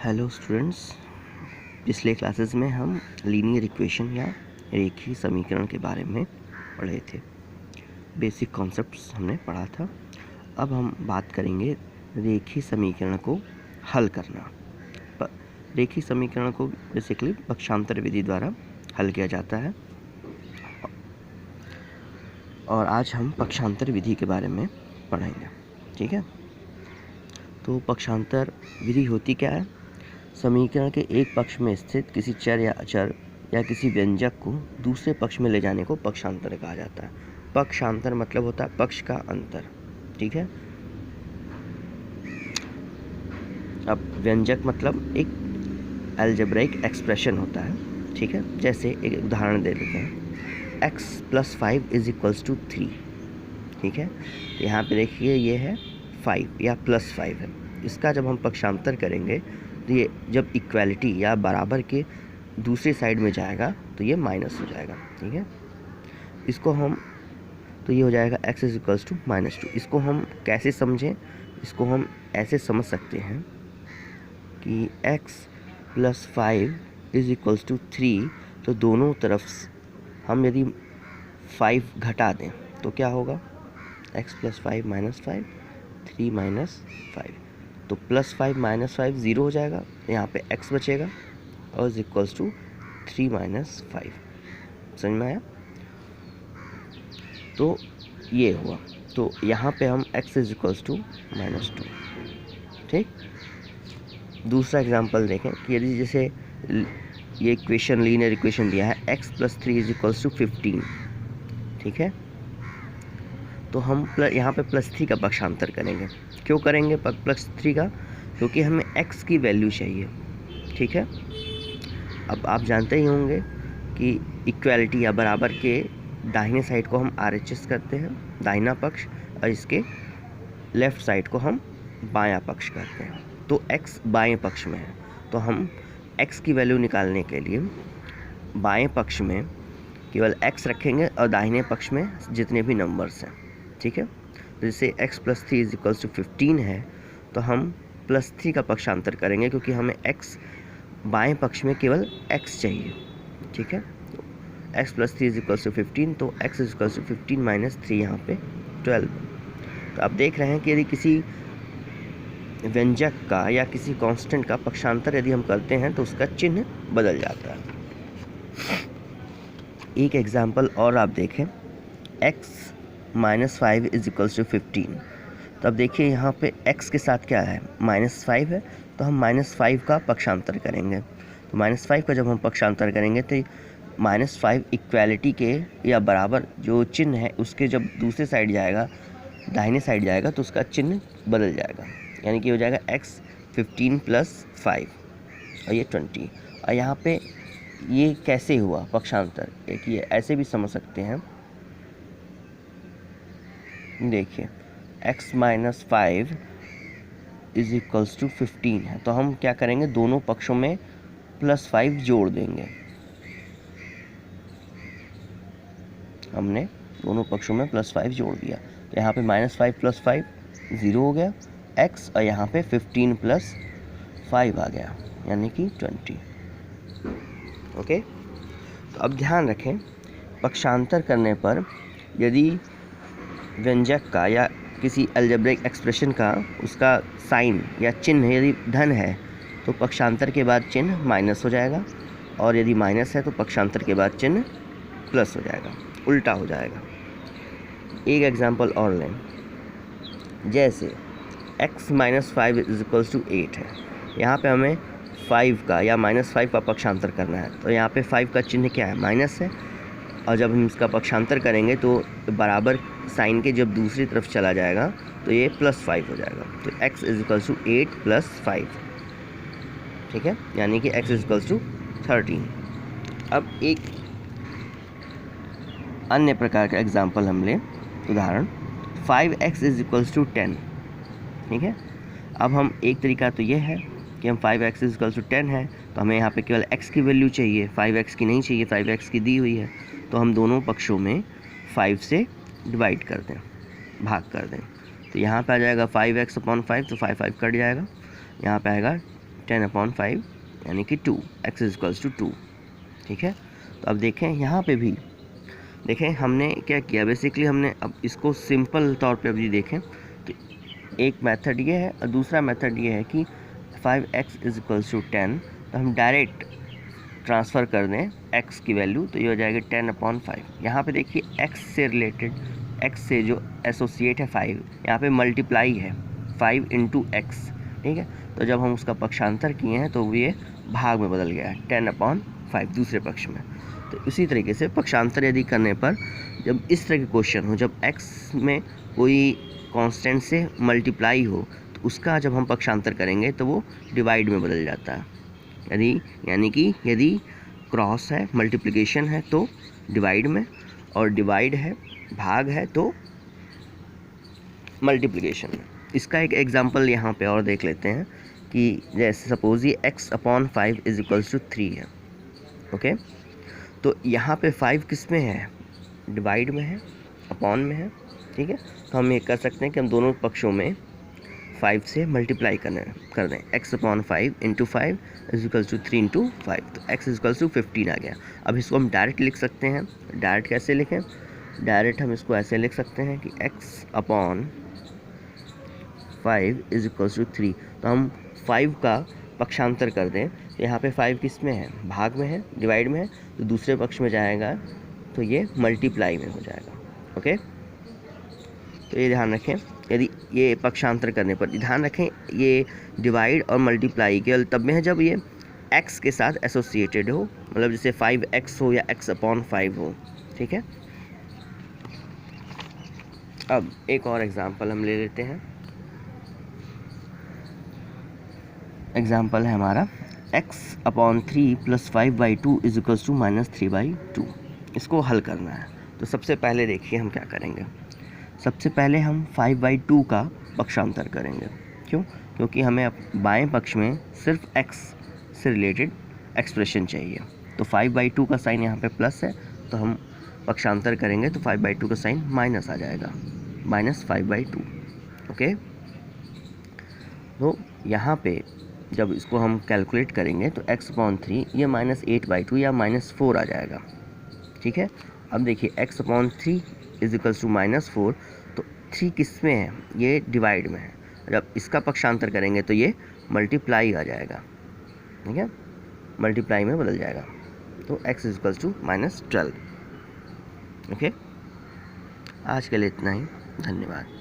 Hello students, पिछले classes में हम लीनियर इक्वेशन या रेखीय समीकरण के बारे में पढ़े थे। बेसिक कॉन्सेप्ट्स हमने पढ़ा था। अब हम बात करेंगे रेखीय समीकरण को हल करना। रेखीय समीकरण को बेसिकली पक्षांतर विधि द्वारा हल किया जाता है और आज हम पक्षांतर विधि के बारे में पढ़ेंगे। ठीक है, तो पक्षांतर विधि होती क्या है? समीकरण के एक पक्ष में स्थित किसी चर या अचर या किसी व्यंजक को दूसरे पक्ष में ले जाने को पक्षांतर कहा जाता है। पक्षांतर मतलब होता है पक्ष का अंतर। ठीक है, अब व्यंजक मतलब एक अलजेब्राइक एक्सप्रेशन होता है। ठीक है, जैसे एक उदाहरण दे देते हैं, x + 5 = 3। ठीक है, तो यहाँ पे देखिए ये है 5 या +5 है। इसका जब हम पक्षांतर करेंगे तो ये जब इक्वालिटी या बराबर के दूसरी साइड में जाएगा तो ये माइनस हो जाएगा। ठीक है, इसको हम तो ये हो जाएगा x = -2। इसको हम कैसे समझें? इसको हम ऐसे समझ सकते हैं कि x + 5 = 3, तो दोनों तरफ हम यदि 5 घटा दें तो क्या होगा? x + 5 - 5, 3 - 5, तो +5 - 5 0 हो जाएगा, यहाँ पे x बचेगा और = 3 - 5। समझ में आया? तो ये हुआ, तो यहाँ पे हम x = -2। ठीक, दूसरा एग्जांपल देखें कि यदि जैसे ये इक्वेशन लीनियर इक्वेशन दिया है x + 3 = 15। ठीक है, तो हम यहाँ पे +3 का पक्षांतर करेंगे। क्यों करेंगे +3 का? क्योंकि हमें x की वैल्यू चाहिए। ठीक है, अब आप जानते ही होंगे कि इक्वालिटी या बराबर के दाहिने साइड को हम RHS करते हैं, दाहिना पक्ष, और इसके लेफ़्ट साइड को हम बायां पक्ष करते हैं। तो x बाएं पक्ष में है, तो हम x की वैल्यू निकालने के लिए बाएं पक्ष में केवल x रखेंगे और दाहिने पक्ष में जितने भी नंबर्स हैं। ठीक है, जैसे x + 3 = 15 है, तो हम +3 का पक्षांतर करेंगे क्योंकि हमें x बाएं पक्ष में केवल x चाहिए। ठीक है, तो x + 3 = 15, तो x = 15 - 3, यहाँ पे 12। तो आप देख रहे हैं कि यदि किसी व्यंजक का या किसी कांस्टेंट का पक्षांतर यदि हम करते हैं तो उसका चिन्ह बदल जाता है। एक एग्जाम्पल और आप देखें, x - 5 = 15। तो अब देखिए यहाँ पे x के साथ क्या है? -5 है, तो हम -5 का पक्षांतर करेंगे। तो -5 का जब हम पक्षांतर करेंगे तो -5 इक्वालिटी के या बराबर जो चिन्ह है उसके जब दूसरे साइड जाएगा, दाहिने साइड जाएगा, तो उसका चिन्ह बदल जाएगा, यानी कि हो जाएगा x 15 + 5 और ये 20। और यहाँ पे ये कैसे हुआ पक्षांतर? एक ये ऐसे भी समझ सकते हैं, देखिए x - 5 = 15 है, तो हम क्या करेंगे? दोनों पक्षों में +5 जोड़ देंगे। हमने दोनों पक्षों में +5 जोड़ दिया, तो यहाँ पे -5 + 5 0 हो गया x, और यहाँ पे 15 + 5 आ गया, यानी कि 20। ओके, तो अब ध्यान रखें, पक्षांतर करने पर यदि व्यंजक का या किसी अलजेब्रिक एक्सप्रेशन का उसका साइन या चिन्ह यदि धन है तो पक्षांतर के बाद चिन्ह माइनस हो जाएगा, और यदि माइनस है तो पक्षांतर के बाद चिन्ह प्लस हो जाएगा, उल्टा हो जाएगा। एक एग्जांपल और लें, जैसे x - 5 = 8 है। यहाँ पे हमें 5 का या -5 का पक्षांतर करना है, तो यहाँ पे 5 का चिन्ह क्या है? माइनस है, और जब हम इसका पक्षांतर करेंगे तो बराबर साइन के जब दूसरी तरफ चला जाएगा तो ये +5 हो जाएगा। तो x = 8 + 5। ठीक है, यानी कि x = 13। अब एक अन्य प्रकार का एग्जाम्पल हम लें, उदाहरण 5x = 10। ठीक है, अब हम एक तरीका तो ये है कि हम 5x = 10 है, तो हमें यहाँ पे केवल x की वैल्यू चाहिए, 5x की नहीं चाहिए, 5x की दी हुई है, तो हम दोनों पक्षों में 5 से डिवाइड कर दें, भाग कर दें। तो यहाँ पे आ जाएगा 5x/5, तो 5 कट जाएगा, यहाँ पे आएगा 10/5 यानी कि 2, x इज इक्वल्स टू 2। ठीक है, तो अब देखें यहाँ पे भी देखें हमने क्या किया, बेसिकली हमने अब इसको सिंपल तौर पे अभी देखें तो एक मेथड ये है और दूसरा मेथड ये है कि 5x इज इक्वल्स टू 10, तो हम डायरेक्ट ट्रांसफ़र कर दें x की वैल्यू, तो ये हो जाएगा 10/5। यहाँ पे देखिए x से रिलेटेड, x से जो एसोसिएट है 5, यहाँ पे मल्टीप्लाई है 5 इंटू एक्स। ठीक है, तो जब हम उसका पक्षांतर किए हैं तो ये भाग में बदल गया है 10/5 दूसरे पक्ष में। तो इसी तरीके से पक्षांतर यदि करने पर जब इस तरह के क्वेश्चन हो, जब x में कोई कांस्टेंट से मल्टीप्लाई हो, तो उसका जब हम पक्षांतर करेंगे तो वो डिवाइड में बदल जाता है। यानी कि यदि क्रॉस है, मल्टीप्लिकेशन है तो डिवाइड में, और डिवाइड है, भाग है तो मल्टीप्लिकेशन में। इसका एक एग्जांपल यहाँ पे और देख लेते हैं कि जैसे सपोज ये x/5 इज इक्वल्स टू 3 है। ओके, तो यहाँ पे 5 किस में है, डिवाइड में है, अपॉन में है। ठीक है, तो हम ये कर सकते हैं कि हम दोनों पक्षों में 5 से मल्टीप्लाई कर दें। x/5 into 5 is equals to 3 into 5, तो x इज इक्वल्स टू 15 आ गया। अब इसको हम डायरेक्ट लिख सकते हैं। डायरेक्ट कैसे लिखें, डायरेक्ट हम इसको ऐसे लिख सकते हैं कि x/5 इज इक्वल्स टू 3, तो हम 5 का पक्षांतर कर दें, तो यहाँ पे 5 किस में है, भाग में है, डिवाइड में है, तो दूसरे पक्ष में जाएगा तो ये मल्टीप्लाई में हो जाएगा। ओके, तो ये ध्यान रखें, यदि ये पक्षांतर करने पर ध्यान रखें ये डिवाइड और मल्टीप्लाई केवल तब में है जब ये x के साथ एसोसिएटेड हो, मतलब जैसे 5x हो या x/5 हो। ठीक है, अब एक और एग्जांपल हम ले लेते हैं। एग्जांपल है हमारा x/3 + 5/2 इज इक्वल्स टू -3/2। इसको हल करना है, तो सबसे पहले देखिए हम क्या करेंगे। सबसे पहले हम 5/2 का पक्षांतर करेंगे। क्यों, क्योंकि हमें बाएं पक्ष में सिर्फ x से रिलेटेड एक्सप्रेशन चाहिए। तो 5/2 का साइन यहाँ पे प्लस है, तो हम पक्षांतर करेंगे तो 5/2 का साइन माइनस आ जाएगा, -5/2। ओके, तो यहाँ पे जब इसको हम कैलकुलेट करेंगे तो x/3 ये -8/2 या -4 आ जाएगा। ठीक है, अब देखिए x/3 इज इक्वल्स टू -4, तो 3 किस में है, ये डिवाइड में है। जब इसका पक्षांतर करेंगे तो ये मल्टीप्लाई आ जाएगा। ठीक है, मल्टीप्लाई में बदल जाएगा, तो x is equals to -12। Okay, आज के लिए इतना ही, धन्यवाद।